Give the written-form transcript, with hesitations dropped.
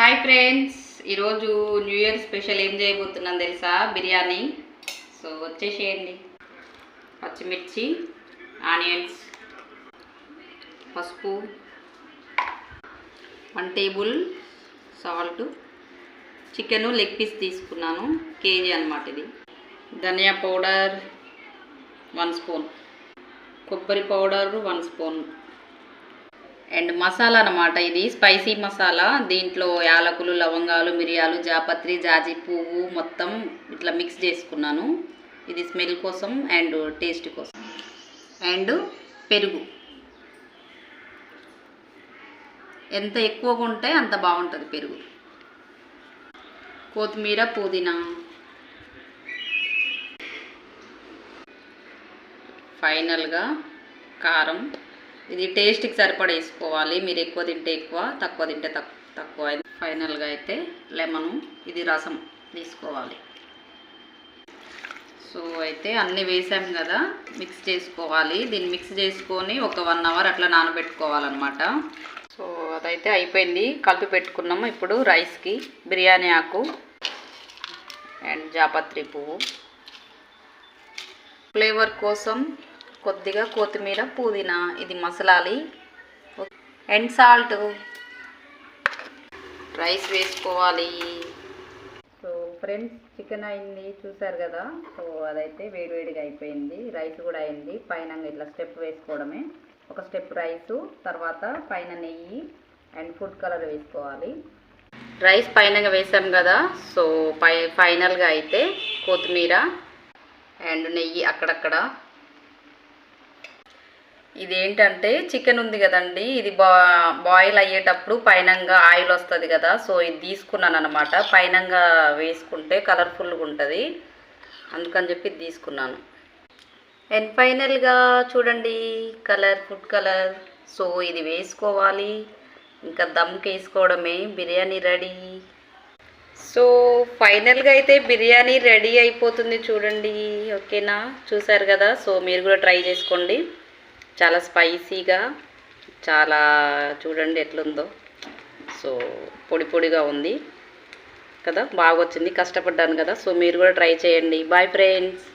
Hi friends, ఈరోజు new year special ఏం చేయబోతున్నాను తెలుసా? బిర్యానీ. సో వచ్చేసేయండి. పచ్చిమిర్చి, ఆనియన్స్, పసుపు, 1 table salt, chicken leg piece తీసుకున్నాను, కేజీ అన్నమాట ఇది. ధనియా పౌడర్ 1 స్పూన్, కొబ్బరి పౌడర్ 1 స్పూన్, అండ్ మసాలా అన్నమాట. ఇది స్పైసీ మసాలా. దీంట్లో యాలకులు, లవంగాలు, మిరియాలు, జాపత్రి, జాజి పువ్వు మొత్తం ఇట్లా మిక్స్ చేసుకున్నాను. ఇది స్మెల్ కోసం అండ్ టేస్ట్ కోసం. అండ్ పెరుగు ఎంత ఎక్కువగా ఉంటే అంత బాగుంటుంది పెరుగు. కొత్తిమీర, పుదీనా, ఫైనల్గా కారం. ఇది టేస్ట్కి సరిపడా వేసుకోవాలి. మీరు ఎక్కువ తింటే ఎక్కువ, తక్కువ తింటే తక్కువ. ఫైనల్గా అయితే లెమను, ఇది రసం తీసుకోవాలి. సో అయితే అన్నీ వేసాం కదా, మిక్స్ చేసుకోవాలి. దీన్ని మిక్స్ చేసుకొని ఒక 1 అవర్ అట్లా నానబెట్టుకోవాలన్నమాట. సో అదైతే అయిపోయింది, కలిపి పెట్టుకున్నాము. ఇప్పుడు రైస్కి బిర్యానీ ఆకు అండ్ జాపత్రి పువ్వు, ఫ్లేవర్ కోసం కొద్దిగా కొత్తిమీర, పుదీనా, ఇది మసాలాలి, అండ్ సాల్ట్. రైస్ వేసుకోవాలి. సో ఫ్రెండ్స్, చికెన్ అయింది చూసారు కదా. సో అదైతే వేడివేడిగా అయిపోయింది. రైస్ కూడా అయింది. పైన ఇట్లా స్టెప్ వేసుకోవడమే. ఒక స్టెప్ రైసు, తర్వాత పైన నెయ్యి అండ్ ఫుడ్ కలర్ వేసుకోవాలి. రైస్ పైన వేసాం కదా. సో ఫైనల్గా అయితే కొత్తిమీర అండ్ నెయ్యి అక్కడక్కడ. ఇదేంటంటే చికెన్ ఉంది కదండి, ఇది బాయిల్ అయ్యేటప్పుడు పైనంగా ఆయిల్ వస్తుంది కదా. సో ఇది తీసుకున్నాను అనమాట. పైనంగా వేసుకుంటే కలర్ఫుల్గా ఉంటుంది, అందుకని చెప్పి ఇది తీసుకున్నాను. అండ్ ఫైనల్గా చూడండి, ఫుడ్ కలర్. సో ఇది వేసుకోవాలి, ఇంకా దమ్కి వేసుకోవడమే. బిర్యానీ రెడీ. సో ఫైనల్గా అయితే బిర్యానీ రెడీ అయిపోతుంది చూడండి. ఓకేనా, చూసారు కదా. సో మీరు కూడా ట్రై చేసుకోండి. చాలా స్పైసీగా, చాలా చూడండి ఎట్లుందో. సో పొడి పొడిగా ఉంది కదా, బాగా వచ్చింది. కష్టపడ్డాను కదా. సో మీరు కూడా ట్రై చేయండి. Bye friends.